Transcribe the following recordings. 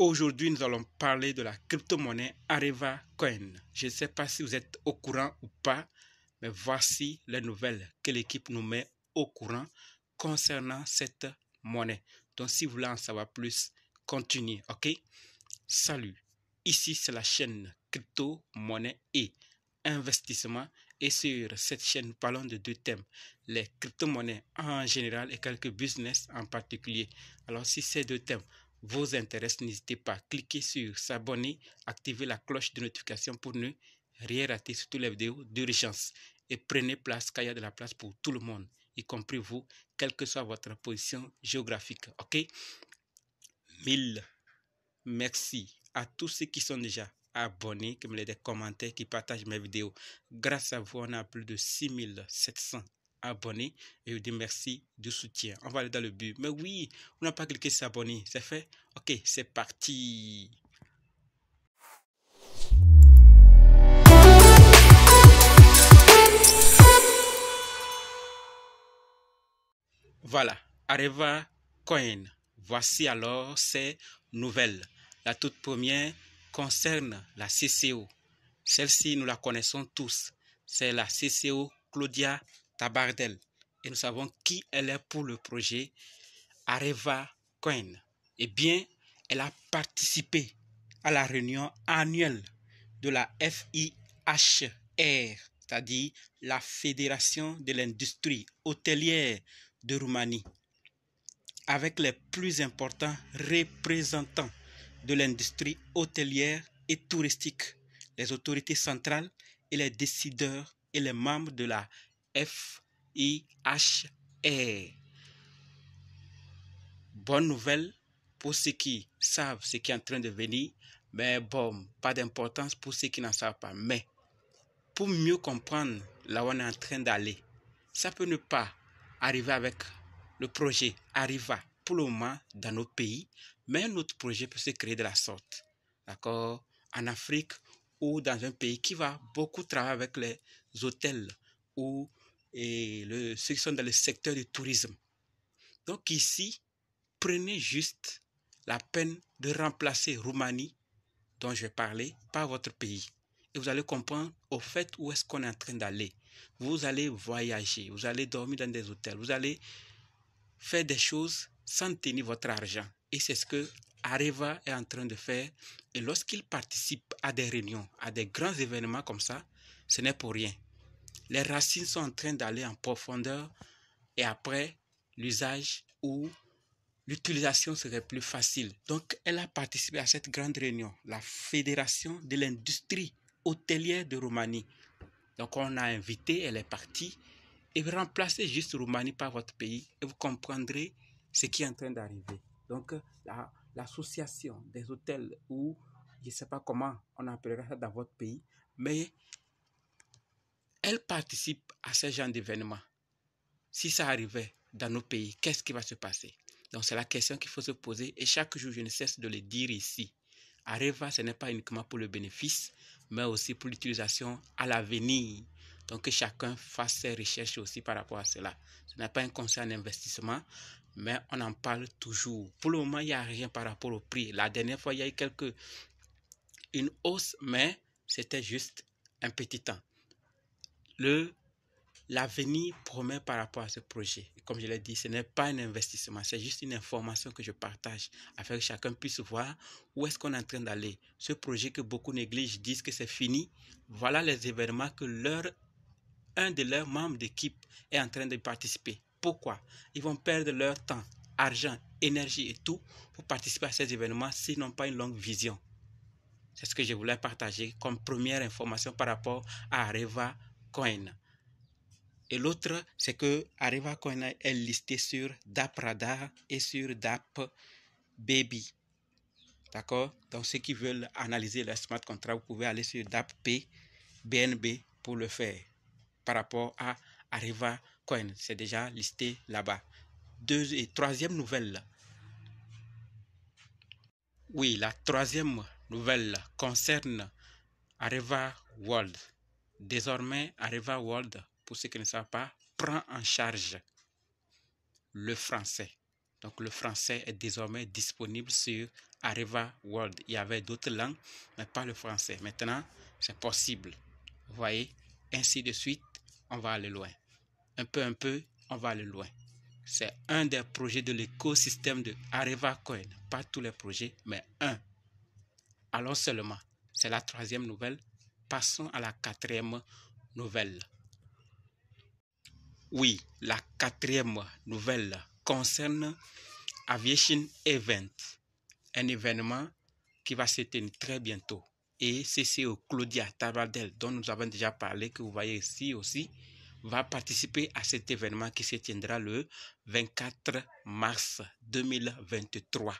Aujourd'hui, nous allons parler de la crypto-monnaie Areva Coin. Je ne sais pas si vous êtes au courant ou pas, mais voici les nouvelles que l'équipe nous met au courant concernant cette monnaie. Donc, si vous voulez en savoir plus, continuez, ok? Salut, ici c'est la chaîne crypto-monnaie et investissement. Et sur cette chaîne, nous parlons de deux thèmes, les crypto-monnaies en général et quelques business en particulier. Alors, si ces deux thèmes vous intéressent, n'hésitez pas à cliquer sur s'abonner, activer la cloche de notification pour ne rien rater sur toutes les vidéos d'urgence. Et prenez place, car il y a de la place pour tout le monde, y compris vous, quelle que soit votre position géographique. Ok? 1000 merci à tous ceux qui sont déjà abonnés, qui me laissent des commentaires, qui partagent mes vidéos. Grâce à vous, on a plus de 6700 abonnés et je dis merci du soutien. On va aller dans le but. Mais oui, on n'a pas cliqué sur s'abonner. C'est fait? Ok, c'est parti. Voilà, Areva Coin. Voici alors ces nouvelles. La toute première concerne la CCO. Celle-ci, nous la connaissons tous. C'est la CCO Claudia Tabardel. Et nous savons qui elle est pour le projet Areva Coin. Eh bien, elle a participé à la réunion annuelle de la FIHR, c'est-à-dire la Fédération de l'industrie hôtelière de Roumanie, avec les plus importants représentants de l'industrie hôtelière et touristique, les autorités centrales et les décideurs et les membres de la FIHR. Bonne nouvelle pour ceux qui savent ce qui est en train de venir, mais bon, pas d'importance pour ceux qui n'en savent pas. Mais pour mieux comprendre là où on est en train d'aller, ça peut ne pas arriver avec le projet Areva pour le moment dans nos pays, mais un autre projet peut se créer de la sorte, d'accord, en Afrique ou dans un pays qui va beaucoup travailler avec les hôtels ou ceux qui sont dans le secteur du tourisme. Donc ici, prenez juste la peine de remplacer Roumanie, dont je vais parler, par votre pays. Et vous allez comprendre au fait où est-ce qu'on est en train d'aller. Vous allez voyager, vous allez dormir dans des hôtels, vous allez faire des choses sans tenir votre argent. Et c'est ce que Areva est en train de faire. Et lorsqu'il participe à des réunions, à des grands événements comme ça, ce n'est pour rien. Les racines sont en train d'aller en profondeur et après, l'usage ou l'utilisation serait plus facile. Donc, elle a participé à cette grande réunion, la Fédération de l'industrie hôtelière de Roumanie. Donc, on a invité, elle est partie. Et vous remplacez juste Roumanie par votre pays et vous comprendrez ce qui est en train d'arriver. Donc, l'association des hôtels ou je ne sais pas comment on appellera ça dans votre pays, mais elle participe à ce genre d'événements. Si ça arrivait dans nos pays, qu'est-ce qui va se passer? Donc, c'est la question qu'il faut se poser et chaque jour, je ne cesse de le dire ici. Areva, ce n'est pas uniquement pour le bénéfice, mais aussi pour l'utilisation à l'avenir. Donc, que chacun fasse ses recherches aussi par rapport à cela. Ce n'est pas un conseil en investissement, mais on en parle toujours. Pour le moment, il n'y a rien par rapport au prix. La dernière fois, il y a eu une hausse, mais c'était juste un petit temps. L'avenir promet par rapport à ce projet. Et comme je l'ai dit, ce n'est pas un investissement, c'est juste une information que je partage afin que chacun puisse voir où est-ce qu'on est en train d'aller. Ce projet que beaucoup négligent, disent que c'est fini. Voilà les événements que un de leurs membres d'équipe est en train de participer. Pourquoi? Ils vont perdre leur temps, argent, énergie et tout pour participer à ces événements s'ils n'ont pas une longue vision. C'est ce que je voulais partager comme première information par rapport à Areva Coin. Et l'autre, c'est que Areva Coin est listé sur DAP Radar et sur DAP Baby. D'accord? Donc, ceux qui veulent analyser le smart contract, vous pouvez aller sur DAP P, BNB pour le faire. Par rapport à Areva Coin, c'est déjà listé là-bas. Troisième nouvelle. Oui, la troisième nouvelle concerne Areva World. Désormais, Areva World, pour ceux qui ne savent pas, prend en charge le français. Donc, le français est désormais disponible sur Areva World. Il y avait d'autres langues, mais pas le français. Maintenant, c'est possible. Vous voyez, ainsi de suite, on va aller loin. Un peu, on va aller loin. C'est un des projets de l'écosystème de Areva Coin. Pas tous les projets, mais un. Alors seulement, c'est la troisième nouvelle. Passons à la quatrième nouvelle. Oui, la quatrième nouvelle concerne Aviation Event, un événement qui va se tenir très bientôt. Et CCO Claudia Tabardel, dont nous avons déjà parlé, que vous voyez ici aussi, va participer à cet événement qui se tiendra le 24 mars 2023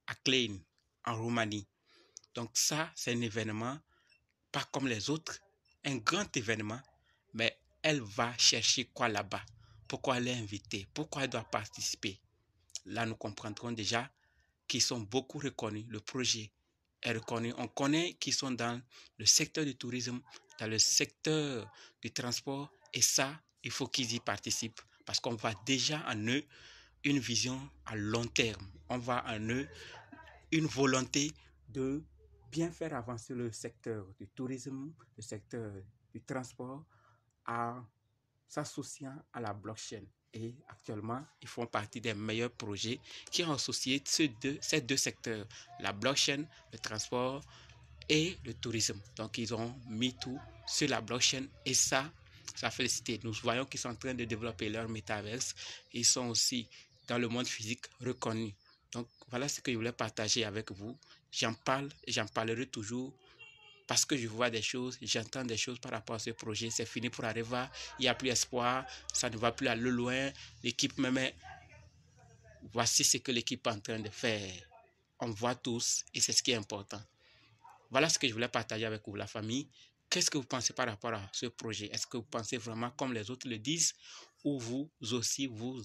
à Klein, en Roumanie. Donc ça, c'est un événement pas comme les autres, un grand événement, mais elle va chercher quoi là-bas? Pourquoi elle est invitée? Pourquoi elle doit participer? Là, nous comprendrons déjà qu'ils sont beaucoup reconnus. Le projet est reconnu. On connaît qu'ils sont dans le secteur du tourisme, dans le secteur du transport, et ça, il faut qu'ils y participent parce qu'on voit déjà en eux une vision à long terme. On voit en eux une volonté de bien faire avancer le secteur du tourisme, le secteur du transport, en s'associant à la blockchain. Et actuellement, ils font partie des meilleurs projets qui ont associé ces deux secteurs, la blockchain, le transport et le tourisme. Donc, ils ont mis tout sur la blockchain et ça félicite. Nous voyons qu'ils sont en train de développer leur metaverse. Ils sont aussi dans le monde physique reconnus. Donc, voilà ce que je voulais partager avec vous. J'en parle et j'en parlerai toujours parce que je vois des choses, j'entends des choses par rapport à ce projet. C'est fini pour Areva, il n'y a plus espoir, ça ne va plus aller loin. L'équipe même, voici ce que l'équipe est en train de faire. On voit tous et c'est ce qui est important. Voilà ce que je voulais partager avec vous, la famille. Qu'est-ce que vous pensez par rapport à ce projet? Est-ce que vous pensez vraiment comme les autres le disent ou vous aussi, vous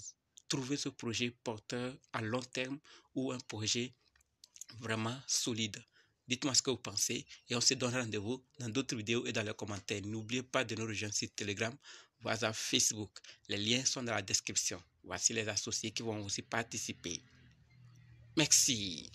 trouvez ce projet porteur à long terme ou un projet vraiment solide? Dites-moi ce que vous pensez et on se donne rendez-vous dans d'autres vidéos et dans les commentaires. N'oubliez pas de nous rejoindre sur Telegram, WhatsApp, Facebook. Les liens sont dans la description. Voici les associés qui vont aussi participer. Merci.